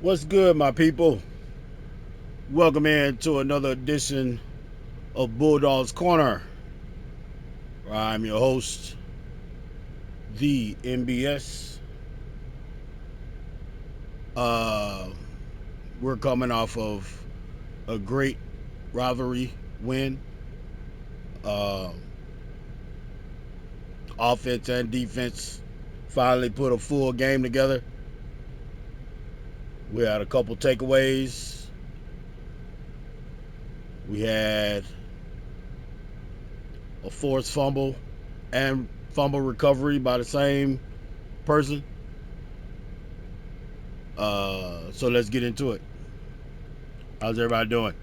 What's good, my people? Welcome in to another edition of Bulldogs Corner. I'm your host, the MBS. Uh, we're coming off of a great rivalry win. Uh, Offense and defense finally put a full game together. We had a couple takeaways. We had a forced fumble and fumble recovery by the same person. So let's get into it. How's everybody doing?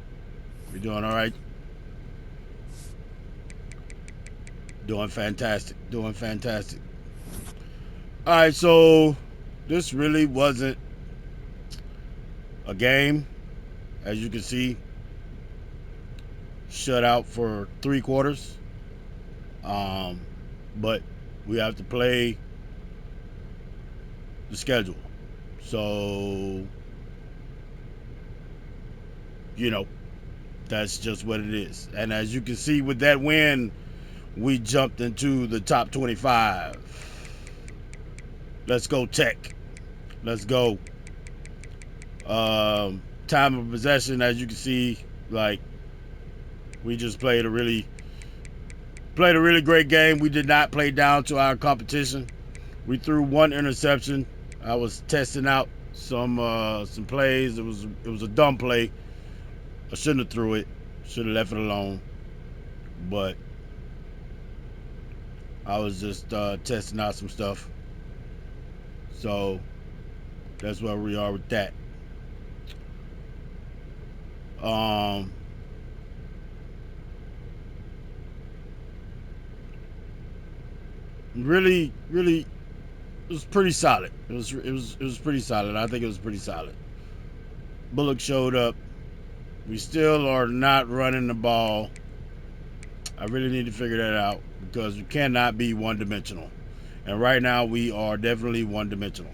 You doing all right? Doing fantastic. Doing fantastic. All right, so this really wasn't a game. As you can see, shut out for 3 quarters. Um, but we have to play the schedule. So, you know, that's just what it is. And as you can see with that win, we jumped into the top 25. Let's go, Tech. Let's go. Time of possession, as you can see, like we just played a really great game. We did not play down to our competition. We threw one interception. I was testing out some plays. It was a dumb play. I shouldn't have threw it. Should have left it alone. But I was just testing out some stuff. So that's where we are with that. Really, it was pretty solid. It was pretty solid. I think it was pretty solid. Bullock showed up. We still are not running the ball. I really need to figure that out because you cannot be one-dimensional. And right now we are definitely one-dimensional.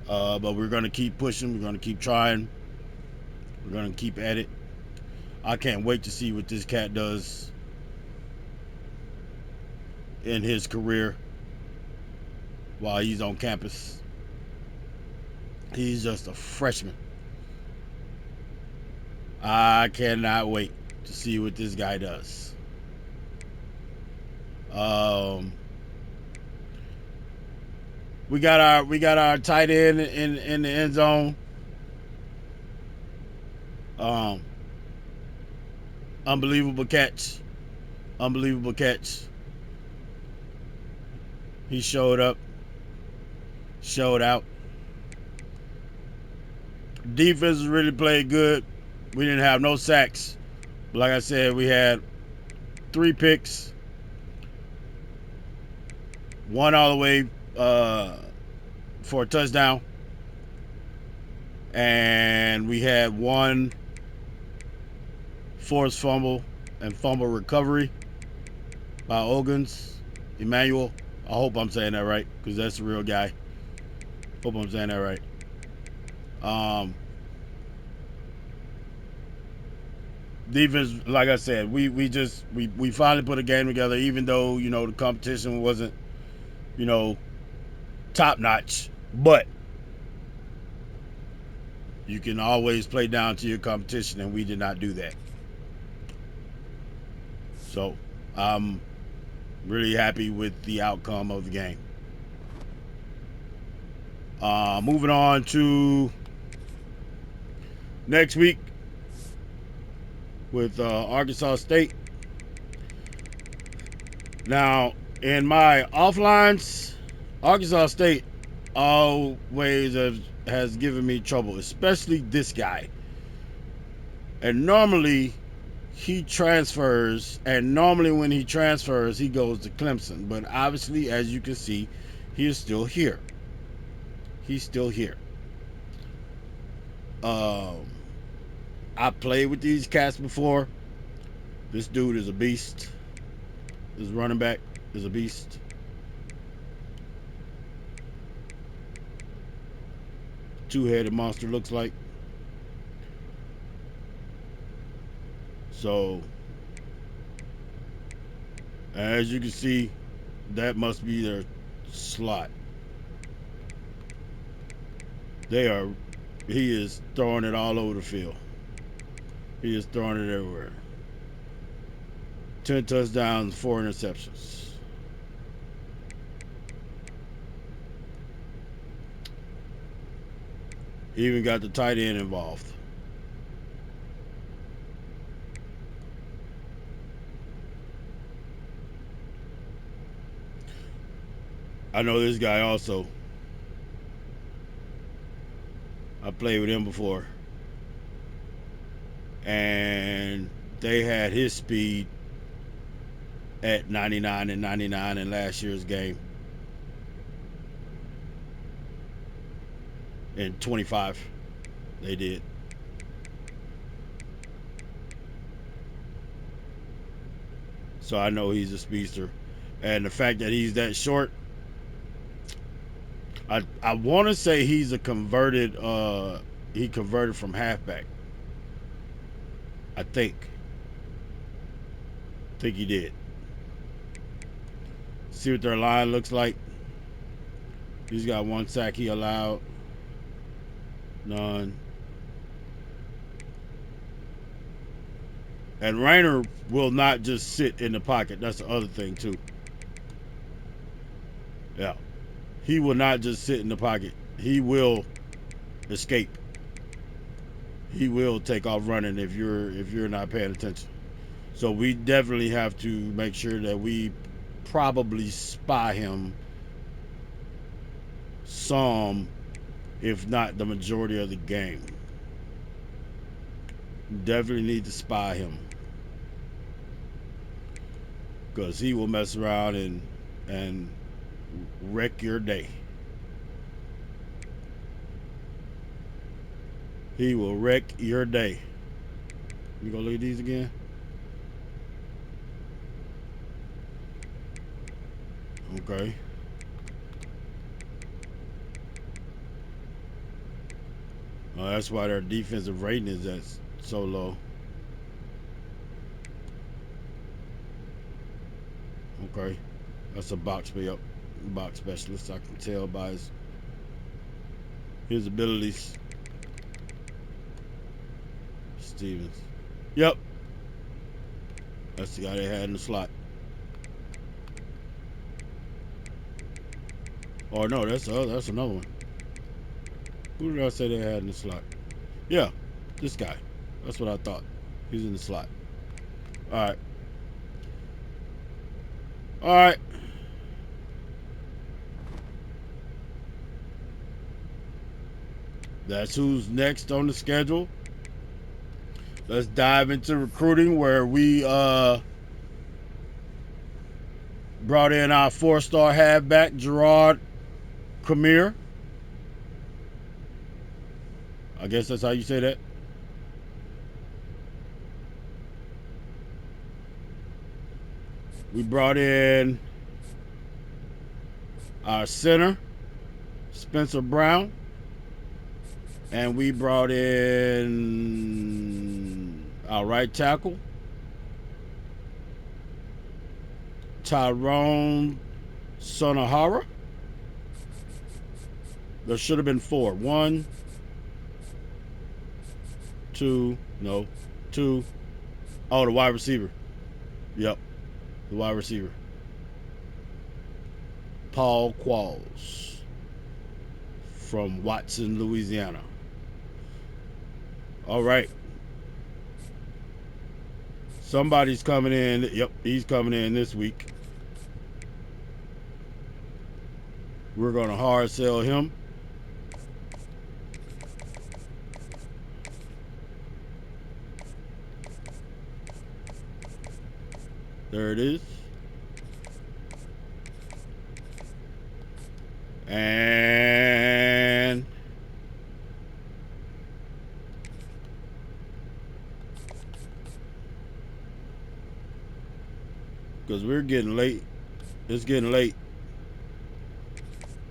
But we're going to keep pushing. We're going to keep trying. We're going to keep at it. I can't wait to see what this cat does in his career while he's on campus. He's just a freshman. I cannot wait to see what this guy does. We got our tight end in the end zone. Unbelievable catch. Unbelievable catch. He showed up. Showed out. Defense really played good. We didn't have no sacks. But like I said, we had 3 picks. One all the way for a touchdown. And we had 1 forced fumble and fumble recovery by Ogans, Emmanuel. I hope I'm saying that right because that's the real guy. Hope I'm saying that right. Defense, like I said, we finally put a game together, even though the competition wasn't top notch, but you can always play down to your competition, and we did not do that. So I'm really happy with the outcome of the game. Moving on to next week with Arkansas State. Now, in my offlines, Arkansas State always has given me trouble, especially this guy. And normally he transfers, and normally when he transfers, he goes to Clemson. But obviously, as you can see, he is still here. He's still here. I played with these cats before. This dude is a beast. This running back is a beast. two-headed monster looks like. So, as you can see, that must be their slot. He is throwing it all over the field. He is throwing it everywhere. 10 touchdowns, 4 interceptions. He even got the tight end involved. I know this guy also. I played with him before. And they had his speed at 99 and 99 in last year's game. In 25, they did. So I know he's a speedster. And the fact that he's that short, I want to say he's a converted, he converted from halfback. I think he did. See what their line looks like. He's got 1 sack he allowed. None. And Rayner will not just sit in the pocket. That's the other thing too. Yeah. He will not just sit in the pocket. He will escape. He will take off running if you're not paying attention. So we definitely have to make sure that we probably spy him some, if not the majority of the game. Definitely need to spy him, because he will mess around and wreck your day. He will wreck your day. You gonna look at these again? Okay. That's why their defensive rating is that so low. Okay. That's a box specialist. I can tell by his abilities. Stevens. Yep. That's the guy they had in the slot. Oh no, that's another one. Who did I say they had in the slot? Yeah, this guy. That's what I thought. He's in the slot. All right. All right. That's who's next on the schedule. Let's dive into recruiting, where we brought in our 4-star halfback, Gerard Khmer. I guess that's how you say that. We brought in our center, Spencer Brown. And we brought in our right tackle, Tyrone Sonahara. There should have been 4. 1, 2, no, 2. Oh, the wide receiver. Yep, the wide receiver. Paul Qualls from Watson, Louisiana. All right. Somebody's coming in. Yep, he's coming in this week. We're going to hard sell him. There it is. And because we're getting late. It's getting late.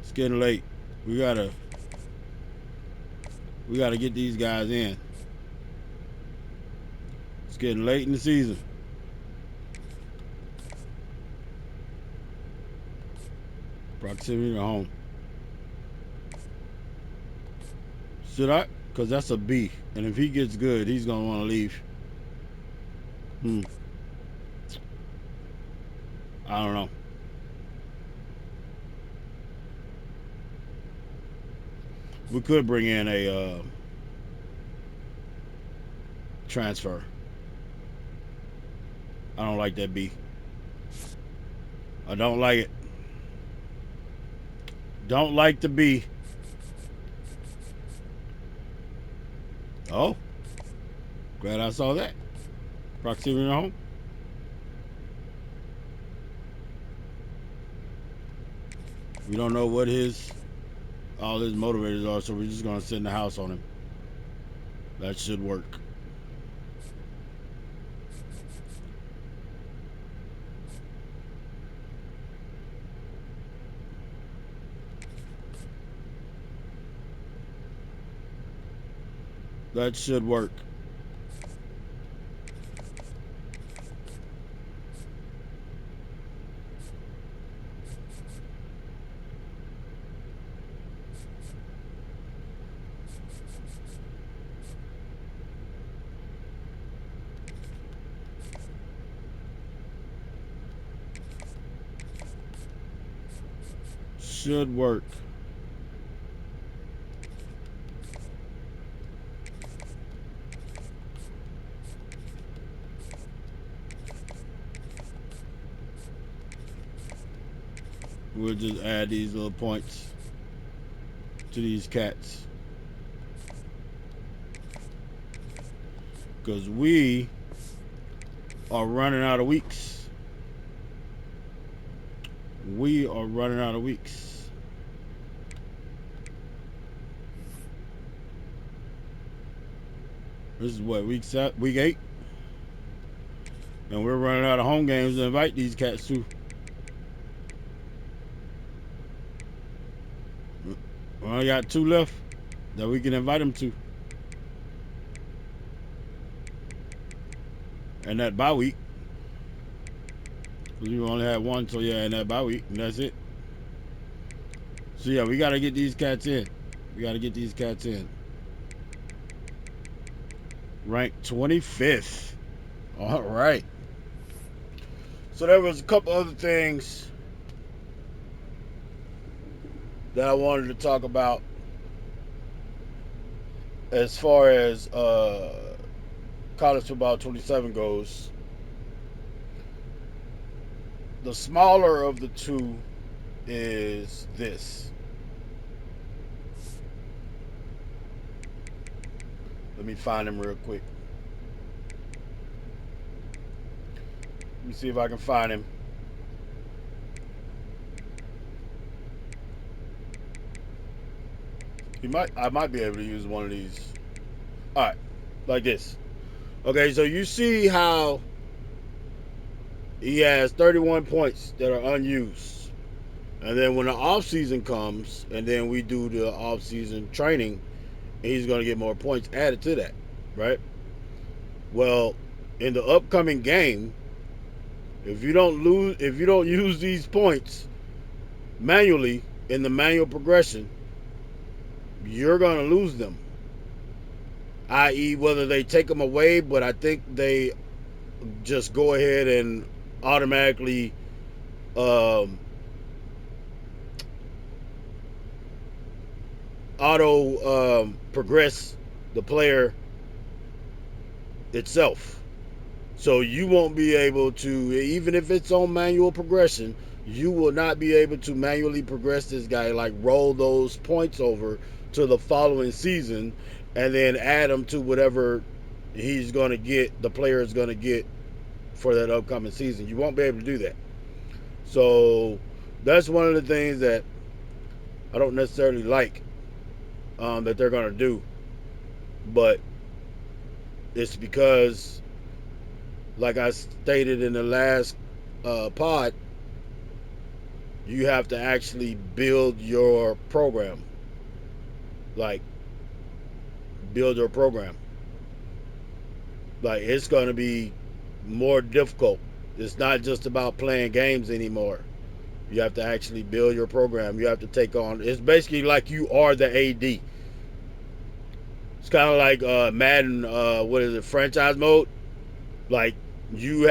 It's getting late. We gotta We got to get these guys in. It's getting late in the season. Proximity to home. Should I? Because that's a B. And if he gets good, he's going to want to leave. I don't know. We could bring in a transfer. I don't like that B. I don't like it. Don't like the B. Oh. Glad I saw that. Proximity to home. We don't know what all his motivators are, so we're just gonna sit in the house on him. That should work. That should work. Should work. We'll just add these little points to these cats. Because we are running out of weeks. We are running out of weeks. This is what, week 8? And we're running out of home games to invite these cats to. We only got 2 left that we can invite them to. And that bye week. We only had 1, so yeah, and that bye week, and that's it. So yeah, we got to get these cats in. We got to get these cats in. Ranked 25th. All right. So there was a couple other things that I wanted to talk about as far as college football 27 goes. The smaller of the two is this. Let me find him real quick. Let me see if I can find him. I might be able to use one of these. All right, like this. Okay, so you see how he has 31 points that are unused. And then when the off season comes, and then we do the off season training, he's going to get more points added to that, right? Well, in the upcoming game, if you don't use these points manually in the manual progression, you're going to lose them. I.e., whether they take them away, but I think they just go ahead and automatically progress the player itself. So you won't be able to, even if it's on manual progression, you will not be able to manually progress this guy, like roll those points over to the following season and then add them to whatever he's going to get, the player is going to get for that upcoming season. You won't be able to do that. So that's one of the things that I don't necessarily like that they're going to do. But it's because, like I stated in the last pod, you have to actually build your program. Like, build your program. Like, it's going to be more difficult. It's not just about playing games anymore. You have to actually build your program. You have to take on. It's basically like you are the AD. It's kind of like Madden. What is it? Franchise mode. Like, you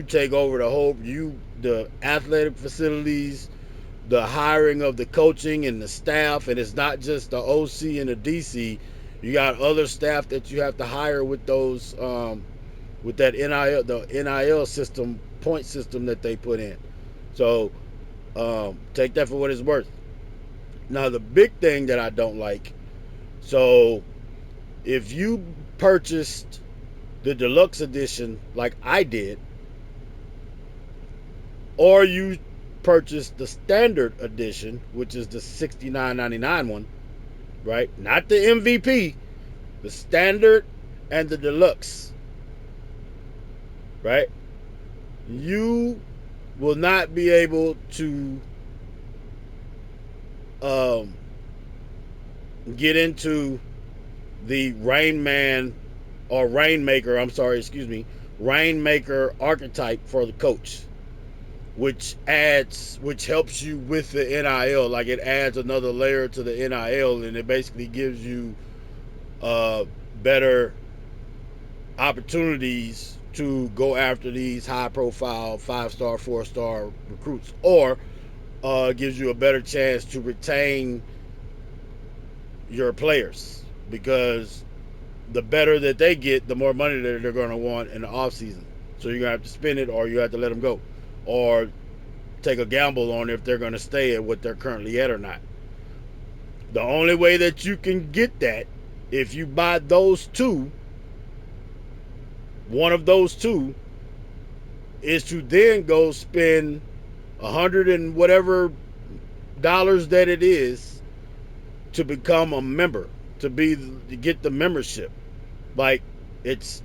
take over the athletic facilities, the hiring of the coaching and the staff, and it's not just the OC and the DC. You got other staff that you have to hire with those with that NIL system, point system that they put in. So take that for what it's worth. Now, the big thing that I don't like, so if you purchased the deluxe edition like I did, or you purchased the standard edition, which is the $69.99 one, right? Not the MVP, the standard and the deluxe, right? You will not be able to um, get into the Rainman or Rainmaker, I'm sorry, excuse me, Rainmaker archetype for the coach, which helps you with the NIL. Like, it adds another layer to the NIL, and it basically gives you better opportunities to go after these high profile 5-star, 4-star recruits, or gives you a better chance to retain your players, because the better that they get, the more money that they're going to want in the off season. So you're going to have to spend it, or you have to let them go, or take a gamble on if they're going to stay at what they're currently at or not. The only way that you can get that, if you buy those two, one of those two, is to then go spend $100 and whatever dollars that it is to become a member, to get the membership. Like, if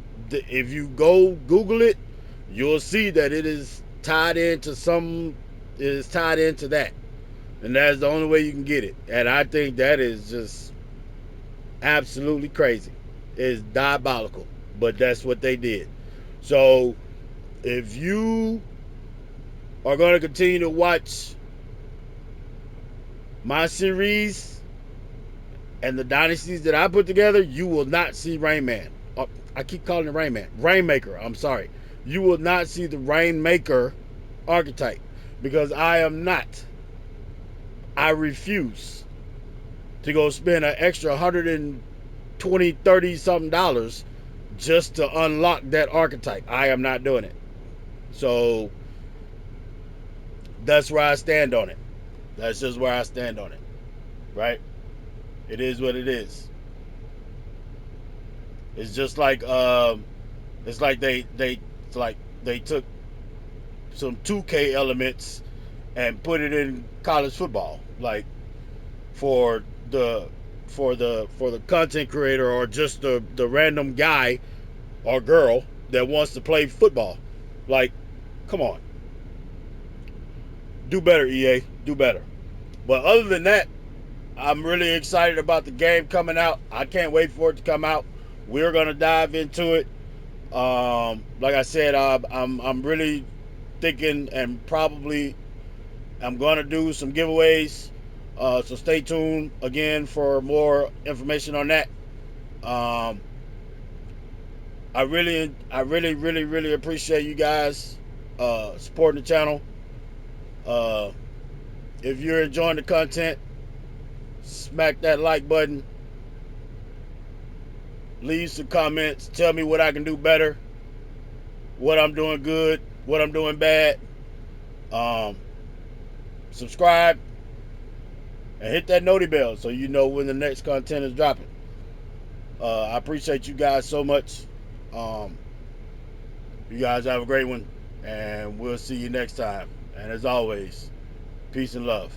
you go Google it, you'll see that it is tied into that, and that's the only way you can get it. And I think that is just absolutely crazy. It's diabolical, but that's what they did. So if you are going to continue to watch my series and the dynasties that I put together, you will not see Rainman. I keep calling it Rainman. Rainmaker, I'm sorry. You will not see the Rainmaker archetype, because I am not. I refuse to go spend an extra $120, $30 something dollars just to unlock that archetype. I am not doing it. So that's where I stand on it. That's just where I stand on it. Right? It is what it is. It's just like they took some 2K elements and put it in college football, like for the content creator, or just the random guy or girl that wants to play football. Like, come on, do better, EA, do better. But other than that, I'm really excited about the game coming out. I can't wait for it to come out. We're gonna dive into it. Like I said, I'm really thinking, and probably I'm gonna do some giveaways. So stay tuned again for more information on that. I really appreciate you guys supporting the channel. If you're enjoying the content, smack that like button. Leave some comments. Tell me what I can do better, what I'm doing good, what I'm doing bad. Subscribe and hit that noti bell so you know when the next content is dropping. I appreciate you guys so much. You guys have a great one, and we'll see you next time. And as always, peace and love.